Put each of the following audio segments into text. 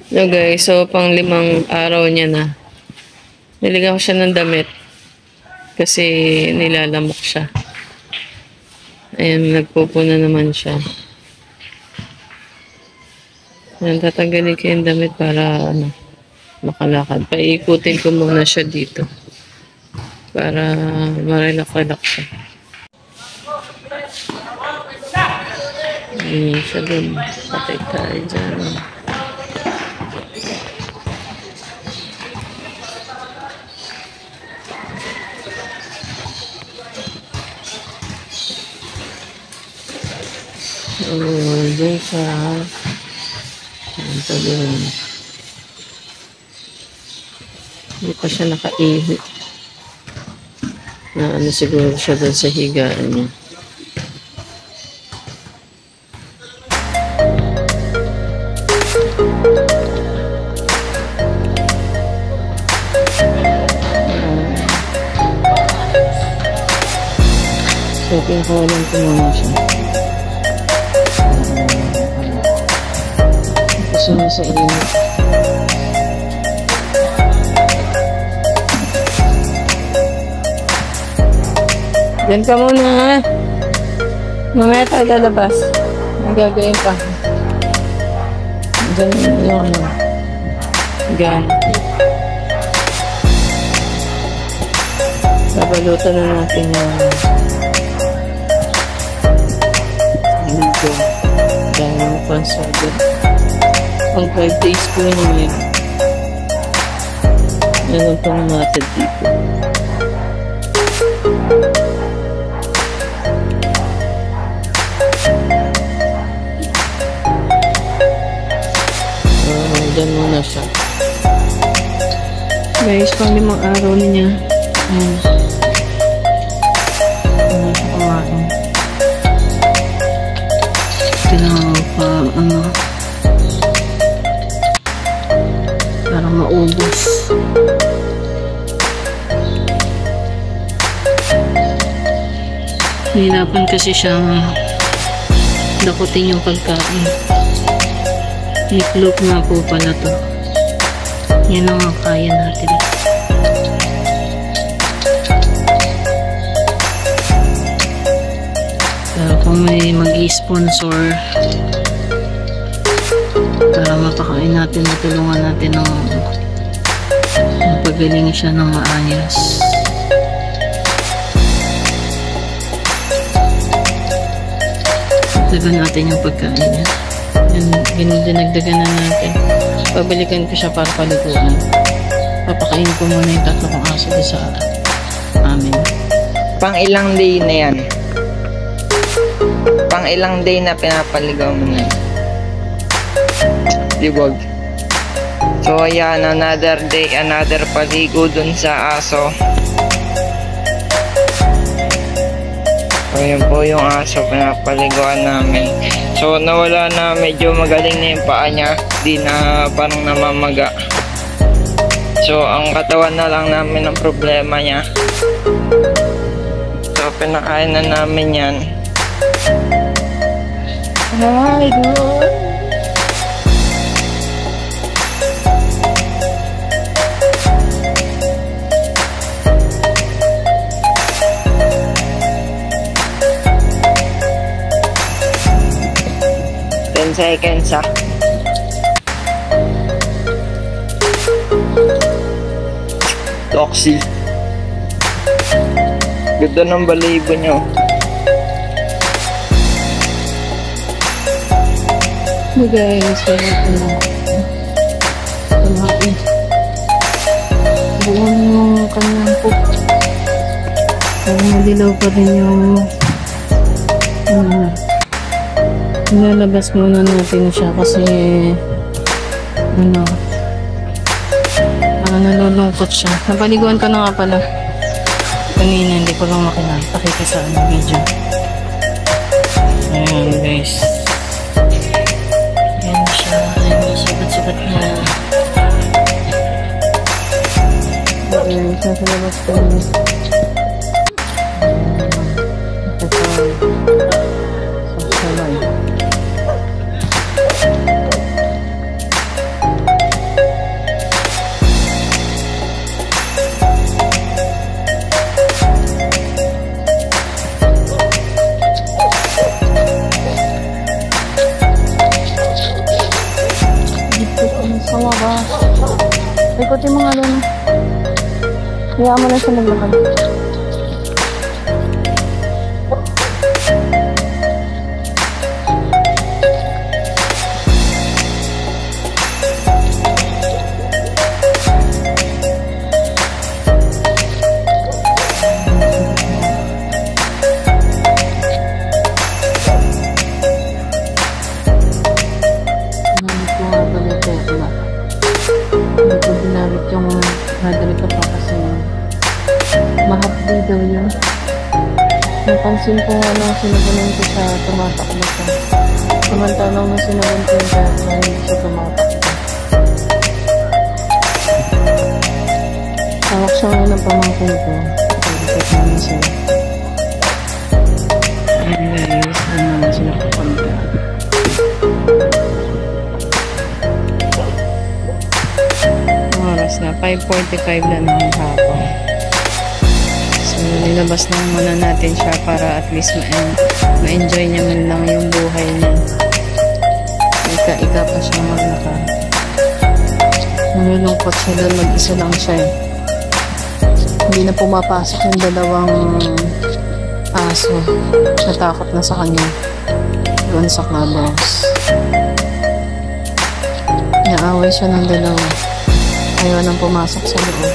So guys, so pang 5 araw niya na. Niligaw ko siya ng damit. Kasi nilalamok siya. Ayan, nagpupuna naman siya. Ayan, tatanggalin ko yung damit para makalakad. Paikutin ko muna siya dito. Para marelak-relak siya. Ayan siya dun. Patay tayo dyan. Dun sa ito dun. Hindi pa siya nakaihi. Na ano siguro siya dun sa higaan niya. So, pinakawalan ko muna siya. Gusto niya sa init. Diyan ka muna, ha? Mamaya tayo lalabas. Magagayin pa. Diyan yung ano. Diyan. Babalutan na natin yung dito. Dahil yung consolid. Pang 5 days po yun. Yan ang pang matad dito. Diyan muna siya. Guys, pang 5 araw niya. Ayan siya kumain. Pinapa, para maubos. Hirapan kasi siyang dakutin yung pagkain. Iklop nga po pala to. Yan ang kaya natin. Pero kung may mag-i-sponsor para mapakain natin, matulungan natin ng pagaling siya ng maayos. Dagan natin yung pagkain niya. Dinagdagan na natin. Pabalikan ko siya para paliguan. Papakain ko muna yung 3 kong aso sa amin. Pang ilang day na yan? Pang ilang day na pinapaligaw mo na yan? Liwag. So ayan, another day, another paligo dun sa aso. So yun po yung aso pinapaliguan namin. So nawala na, medyo magaling na yung paa niya. Di na parang namamaga. So ang katawan na lang namin ang problema niya. So pinakain na namin yan. Ay, good. Seconds ah. Toxie. Ganda ng balibo nyo. Guys, kaya ito na. Kumain. Buong yung kanyang poop. Para madilaw pa rin yung nilalabas muna natin siya kasi nalulungkot siya. Napaliguan ko na nga pala kanina, hindi ko lang makita sa video. Ayan guys, ayan siya, ayan sugat-sugat niya. Ayan siya sa labas ko. Sa labas. Ikutin mo nga doon. Hayaan mo na siya maglakad. Madali ka pa kasi mahapdi daw yun. Napansin ko nga nung sinabunan ko siya, tumatakbo siya. Samantalang nung sinabunan ko siya, hindi siya tumatakbo. Tawag siya ngayon ng pamangkin ko. Pagkakit namin sila. Ayan guys, saan naman sila pupunta. Oras na 5:45 na ng hapon. So nilabas na muna natin siya para at least ma-enjoy niya man lang yung buhay niya. Ika-ika pa siya maglakad. Nalulungkot siya doon, mag-isa lang siya eh. Hindi na pumapasok yung dalawang aso. Natakot na sa kanya doon sa clubhouse. Naaway siya ng dalawa. Ayaw nang pumasok sa loob.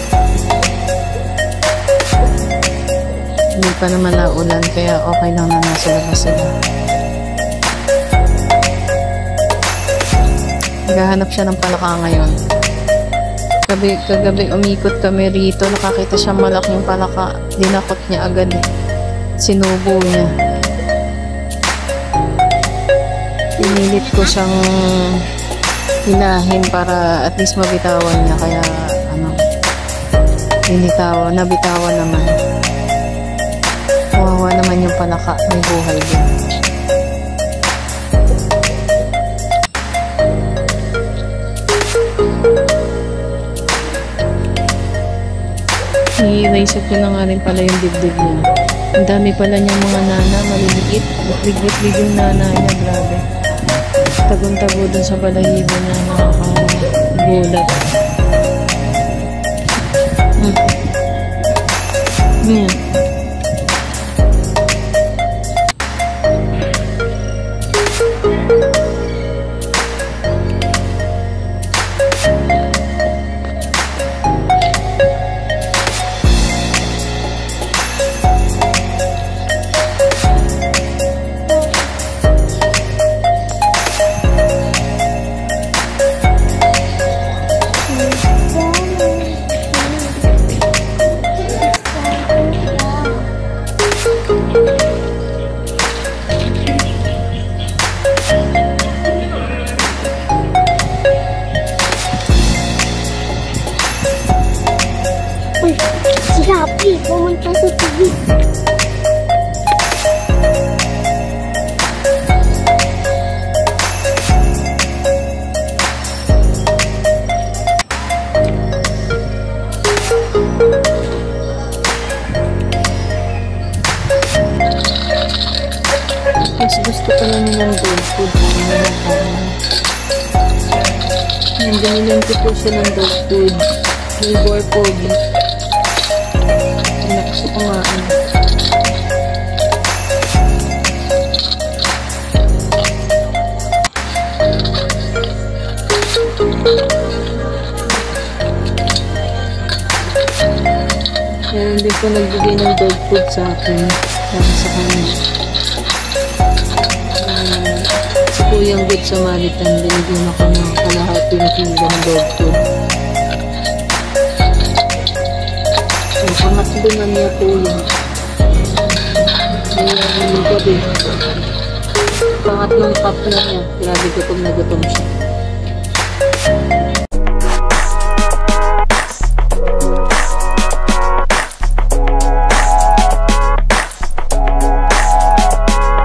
Hindi pa naman naulan kaya okay lang na nasa labas sila. Naghahanap siya ng palaka ngayon. Kagabi umikot kami rito, nakakita siya malaking palaka. Dinakot niya agad. Sinubo niya. Pinilit ko siyang hinahin para at least mabitawan niya, kaya nabitawan naman. Kawawa naman yung palaka, may buhay din. I-reset ko na nga rin pala yung dibdib niya. Ang dami pala niyang mga nana, maliliit. Lig-lig yung nana niya, grabe. Tagong-tago dun sa balahibo na nakakagulat. Yan. Uy, si Happy, pumunta sa tubig. Mas gusto ko na nilang dog food. Yan, binilan ko po siya ng dog food. May boar pogi. Gusto ko nga Kaya hindi ko nagbigay ng dog food sa akin. Para sa kanya. Si Kuyang Good Samaritan, binigyan ako ng kalahati ng kilo ng dog food. So, pangatlo na niya po yun. Yung gabi. Pangatlong cup na niya. Grabe gutom na gutom siya.